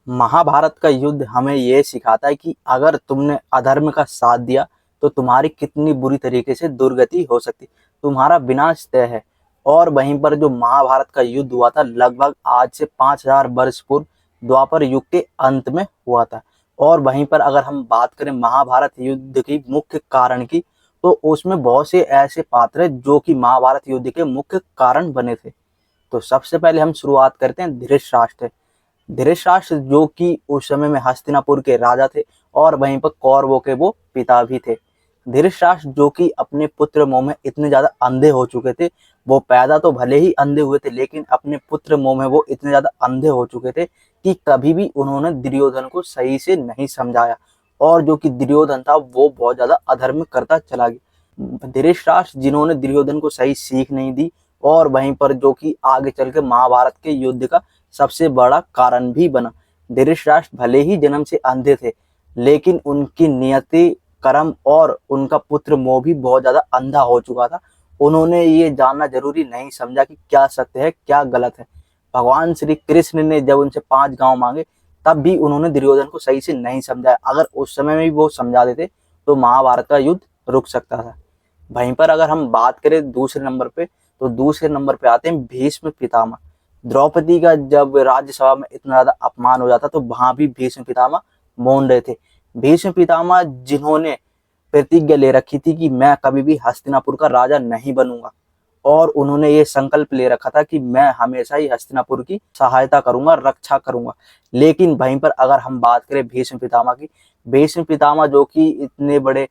महाभारत का युद्ध हमें ये सिखाता है कि अगर तुमने अधर्म का साथ दिया तो तुम्हारी कितनी बुरी तरीके से दुर्गति हो सकती, तुम्हारा विनाश तय है। और वहीं पर जो महाभारत का युद्ध हुआ था लगभग आज से 5000 वर्ष पूर्व द्वापर युग के अंत में हुआ था। और वहीं पर अगर हम बात करें महाभारत युद्ध की मुख्य कारण की, तो उसमें बहुत से ऐसे पात्र हैं जो कि महाभारत युद्ध के मुख्य कारण बने थे। तो सबसे पहले हम शुरुआत करते हैं धृतराष्ट्र। धृतराष्ट्र जो कि उस समय में हस्तिनापुर के राजा थे और वहीं पर कौरवों के वो पिता भी थे। धृतराष्ट्र जो कि अपने पुत्र मोह में इतने ज्यादा अंधे हो चुके थे, वो पैदा तो भले ही अंधे हुए थे लेकिन अपने पुत्र मोह में वो इतने ज्यादा अंधे हो चुके थे कि कभी भी उन्होंने दुर्योधन को सही से नहीं समझाया। और जो कि दुर्योधन था वो बहुत ज्यादा अधर्म करता चला गया। धृतराष्ट्र जिन्होंने दुर्योधन को सही सीख नहीं दी और वहीं पर जो कि आगे चल के महाभारत के युद्ध का सबसे बड़ा कारण भी बना। धृतराष्ट्र भले ही जन्म से अंधे थे लेकिन उनकी नियति, कर्म और उनका पुत्र मोह भी बहुत ज्यादा अंधा हो चुका था। उन्होंने ये जानना जरूरी नहीं समझा कि क्या सत्य है क्या गलत है। भगवान श्री कृष्ण ने जब उनसे 5 गांव मांगे तब भी उन्होंने दुर्योधन को सही से नहीं समझाया। अगर उस समय में भी वो समझा देते तो महाभारत का युद्ध रुक सकता था। वहीं पर अगर हम बात करें दूसरे नंबर पे, तो दूसरे नंबर पे आते हैं भीष्म पितामह। द्रौपदी का जब राज्यसभा में इतना ज्यादा अपमान हो जाता तो वहां भी भीष्म पितामह मौन रहे थे। भीष्म पितामह जिन्होंने प्रतिज्ञा ले रखी थी कि मैं कभी भी हस्तिनापुर का राजा नहीं बनूंगा और उन्होंने ये संकल्प ले रखा था कि मैं हमेशा ही हस्तिनापुर की सहायता करूंगा, रक्षा करूंगा। लेकिन वहीं पर अगर हम बात करें भीष्म पितामह की, भीष्म पितामह जो कि इतने बड़े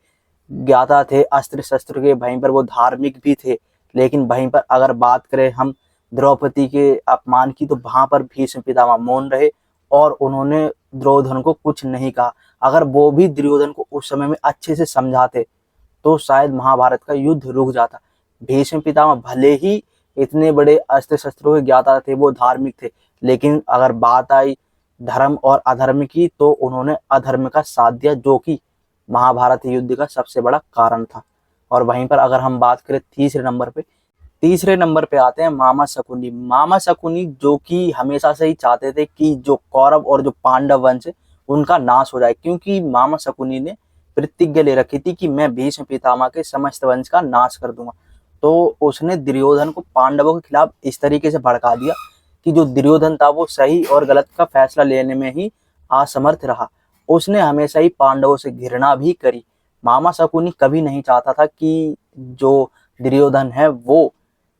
ज्ञाता थे अस्त्र शस्त्र के, वहीं पर वो धार्मिक भी थे। लेकिन वहीं पर अगर बात करें हम द्रौपदी के अपमान की, तो वहां पर भीष्म पितामह मौन रहे और उन्होंने दुर्योधन को कुछ नहीं कहा। अगर वो भी दुर्योधन को उस समय में अच्छे से समझाते तो शायद महाभारत का युद्ध रुक जाता। भीष्म पितामह भले ही इतने बड़े अस्त्र शस्त्रों के ज्ञाता थे, वो धार्मिक थे, लेकिन अगर बात आई धर्म और अधर्म की तो उन्होंने अधर्म का साथ दिया, जो कि महाभारत युद्ध का सबसे बड़ा कारण था। और वहीं पर अगर हम बात करें तीसरे नंबर पे आते हैं मामा शकुनी। मामा शकुनी जो कि हमेशा से ही चाहते थे कि जो कौरव और जो पांडव वंश है उनका नाश हो जाए, क्योंकि मामा शकुनी ने प्रतिज्ञा ले रखी थी कि मैं भीष्म पितामह के समस्त वंश का नाश कर दूंगा। तो उसने दुर्योधन को पांडवों के खिलाफ इस तरीके से भड़का दिया कि जो दुर्योधन था वो सही और गलत का फैसला लेने में ही असमर्थ रहा। उसने हमेशा ही पांडवों से घृणा भी करी। मामा शकुनी कभी नहीं चाहता था कि जो दुर्योधन है वो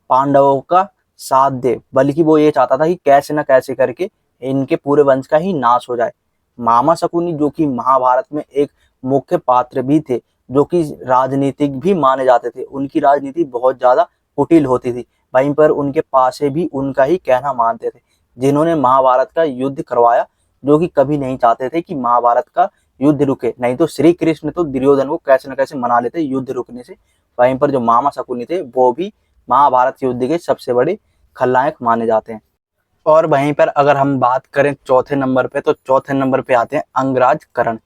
पांडवों का साथ दे, बल्कि वो ये चाहता था कि कैसे न कैसे करके इनके पूरे वंश का ही नाश हो जाए। मामा शकुनी जो कि महाभारत में एक मुख्य पात्र भी थे, जो कि राजनीतिक भी माने जाते थे। उनकी राजनीति बहुत ज्यादा कुटिल होती थी, वहीं पर उनके पासे भी उनका ही कहना मानते थे, जिन्होंने महाभारत का युद्ध करवाया, जो कि कभी नहीं चाहते थे कि महाभारत का युद्ध रुके। नहीं तो श्री कृष्ण तो दुर्योधन को कैसे न कैसे मना लेते युद्ध रुकने से। वहीं पर जो मामा शकुनी थे वो भी महाभारत युद्ध के सबसे बड़े खलनायक माने जाते हैं। और वहीं पर अगर हम बात करें चौथे नंबर पे, तो चौथे नंबर पे आते हैं अंगराज कर्ण।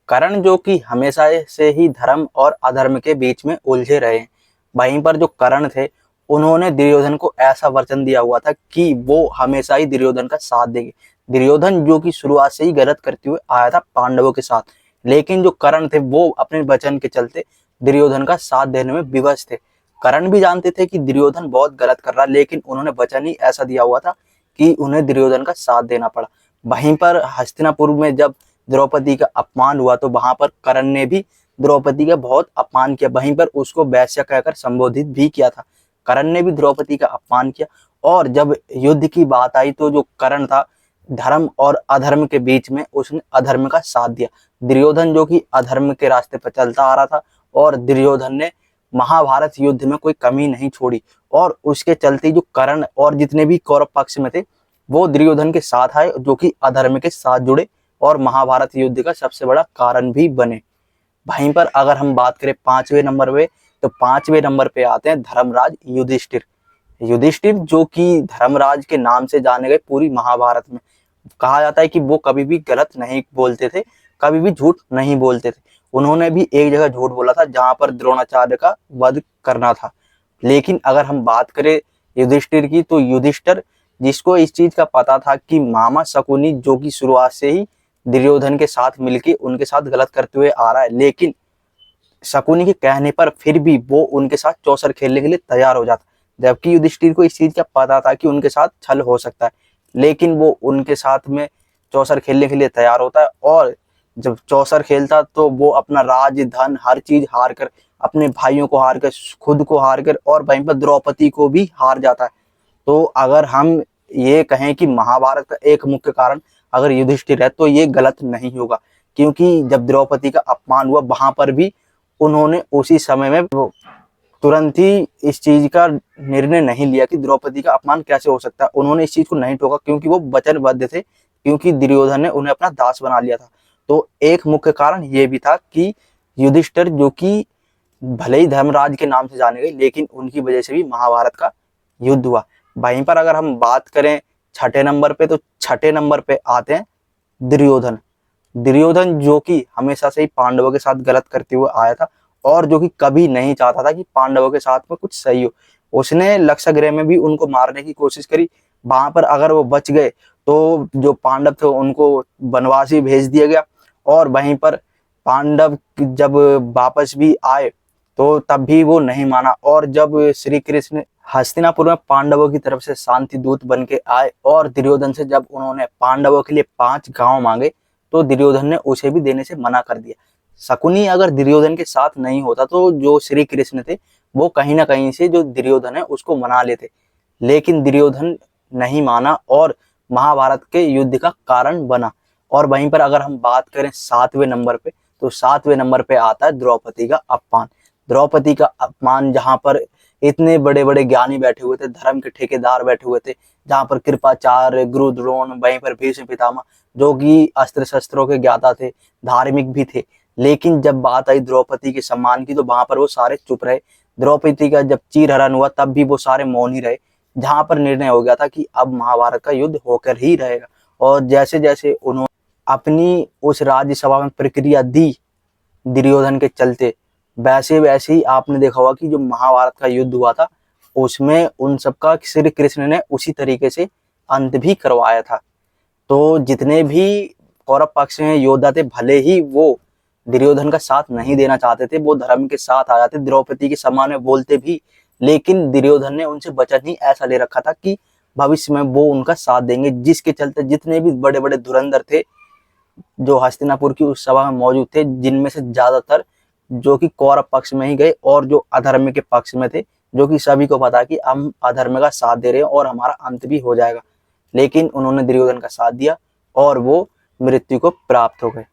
कर्ण जो कि हमेशा से ही धर्म और अधर्म के बीच में उलझे रहे हैं। वहीं पर जो कर्ण थे उन्होंने दुर्योधन को ऐसा वचन दिया हुआ था कि वो हमेशा ही दुर्योधन का साथ देंगे। दुर्योधन जो कि शुरुआत से ही गलत करते हुए आया था पांडवों के साथ, लेकिन जो कर्ण थे वो अपने वचन के चलते दुर्योधन का साथ देने में विवश थे। कर्ण भी जानते थे कि दुर्योधन बहुत गलत कर रहा, लेकिन उन्होंने वचन ही ऐसा दिया हुआ था कि उन्हें दुर्योधन का साथ देना पड़ा। वहीं पर हस्तिनापुर में जब द्रौपदी का अपमान हुआ तो वहां पर कर्ण ने भी द्रौपदी का बहुत अपमान किया, वहीं पर उसको वैश्य कहकर संबोधित भी किया था। कर्ण ने भी द्रौपदी का अपमान किया। और जब युद्ध की बात आई तो जो कर्ण था धर्म और अधर्म के बीच में उसने अधर्म का साथ दिया। दुर्योधन जो कि अधर्म के रास्ते पर चलता आ रहा था और दुर्योधन ने महाभारत युद्ध में कोई कमी नहीं छोड़ी, और उसके चलते जो कर्ण और जितने भी कौरव पक्ष में थे वो दुर्योधन के साथ आए, जो कि अधर्म के साथ जुड़े और महाभारत युद्ध का सबसे बड़ा कारण भी बने। वहीं पर अगर हम बात करें पांचवें नंबर पे, तो पांचवें नंबर पे आते हैं धर्मराज युधिष्ठिर। युधिष्ठिर जो कि धर्मराज के नाम से जाने गए पूरी महाभारत में। कहा जाता है कि वो कभी भी गलत नहीं बोलते थे, कभी भी झूठ नहीं बोलते थे। उन्होंने भी एक जगह झूठ बोला था जहां पर द्रोणाचार्य का वध करना था। लेकिन अगर हम बात करें युधिष्ठिर की, तो युधिष्ठिर जिसको इस चीज का पता था कि मामा शकुनी जो कि शुरुआत से ही दुर्योधन के साथ मिलके उनके साथ गलत करते हुए आ रहा है, लेकिन शकुनी के कहने पर फिर भी वो उनके साथ चौसर खेलने के लिए तैयार हो जाता, जबकि युधिष्ठिर को इस चीज का पता था कि उनके साथ छल हो सकता है, लेकिन वो उनके साथ में चौसर खेलने के लिए तैयार होता है। और जब चौसर खेलता तो वो अपना राज धन हर चीज हार कर, अपने भाइयों को हार कर, खुद को हार कर, और वहीं पर द्रौपदी को भी हार जाता है। तो अगर हम ये कहें कि महाभारत का एक मुख्य कारण अगर युधिष्ठिर है तो ये गलत नहीं होगा, क्योंकि जब द्रौपदी का अपमान हुआ वहां पर भी उन्होंने उसी समय में तुरंत ही इस चीज का निर्णय नहीं लिया कि द्रौपदी का अपमान कैसे हो सकता है। उन्होंने इस चीज को नहीं टोका क्योंकि वो वचनबद्ध थे, क्योंकि दुर्योधन ने उन्हें अपना दास बना लिया था। तो एक मुख्य कारण ये भी था कि युधिष्ठिर जो कि भले ही धर्मराज के नाम से जाने गए, लेकिन उनकी वजह से भी महाभारत का युद्ध हुआ। वहीं पर अगर हम बात करें छठे नंबर पे, तो छठे नंबर पे आते हैं दुर्योधन। दुर्योधन जो कि हमेशा से ही पांडवों के साथ गलत करते हुए आया था, और जो कि कभी नहीं चाहता था कि पांडवों के साथ में कुछ सही हो। उसने लक्षगृह में भी उनको मारने की कोशिश करी, वहां पर अगर वो बच गए तो जो पांडव थे उनको वनवास भी भेज दिया गया। और वहीं पर पांडव जब वापस भी आए तो तब भी वो नहीं माना, और जब श्री कृष्ण हस्तिनापुर में पांडवों की तरफ से शांति दूत बन के आए और दुर्योधन से जब उन्होंने पांडवों के लिए 5 गांव मांगे तो दुर्योधन ने उसे भी देने से मना कर दिया। शकुनी अगर दुर्योधन के साथ नहीं होता तो जो श्री कृष्ण थे वो कहीं ना कहीं से जो दुर्योधन है उसको मना लेते, लेकिन दुर्योधन नहीं माना और महाभारत के युद्ध का कारण बना। और वहीं पर अगर हम बात करें 7वें नंबर पे, तो 7वें नंबर पे आता है द्रौपदी का अपमान। द्रौपदी का अपमान जहां पर इतने बड़े बड़े ज्ञानी बैठे हुए थे, धर्म के ठेकेदार बैठे हुए थे, जहां पर कृपाचार्य, गुरु द्रोण, वहीं पर भीष्म पितामह जो कि अस्त्र शस्त्रों के ज्ञाता थे, धार्मिक भी थे, लेकिन जब बात आई द्रौपदी के सम्मान की तो वहां पर वो सारे चुप रहे। द्रौपदी का जब चीरहरण हुआ तब भी वो सारे मौन ही रहे, जहां पर निर्णय हो गया था कि अब महाभारत का युद्ध होकर ही रहेगा। और जैसे जैसे उन्होंने अपनी उस राज्यसभा में प्रक्रिया दी दुर्योधन के चलते, वैसे वैसे ही आपने देखा होगा कि जो महाभारत का युद्ध हुआ था उसमें उन सबका श्री कृष्ण ने उसी तरीके से अंत भी करवाया था। तो जितने भी कौरव पक्ष में योद्धा थे, भले ही वो दुर्योधन का साथ नहीं देना चाहते थे, वो धर्म के साथ आ जाते, द्रौपदी के सम्मान में बोलते भी, लेकिन दुर्योधन ने उनसे वचन ही ऐसा ले रखा था कि भविष्य में वो उनका साथ देंगे, जिसके चलते जितने भी बड़े बड़े धुरंधर थे जो हस्तिनापुर की उस सभा में मौजूद थे, जिनमें से ज्यादातर जो कि कौरव पक्ष में ही गए और जो अधर्म के पक्ष में थे, जो कि सभी को पता कि हम अधर्म का साथ दे रहे हैं और हमारा अंत भी हो जाएगा, लेकिन उन्होंने दुर्योधन का साथ दिया और वो मृत्यु को प्राप्त हो गए।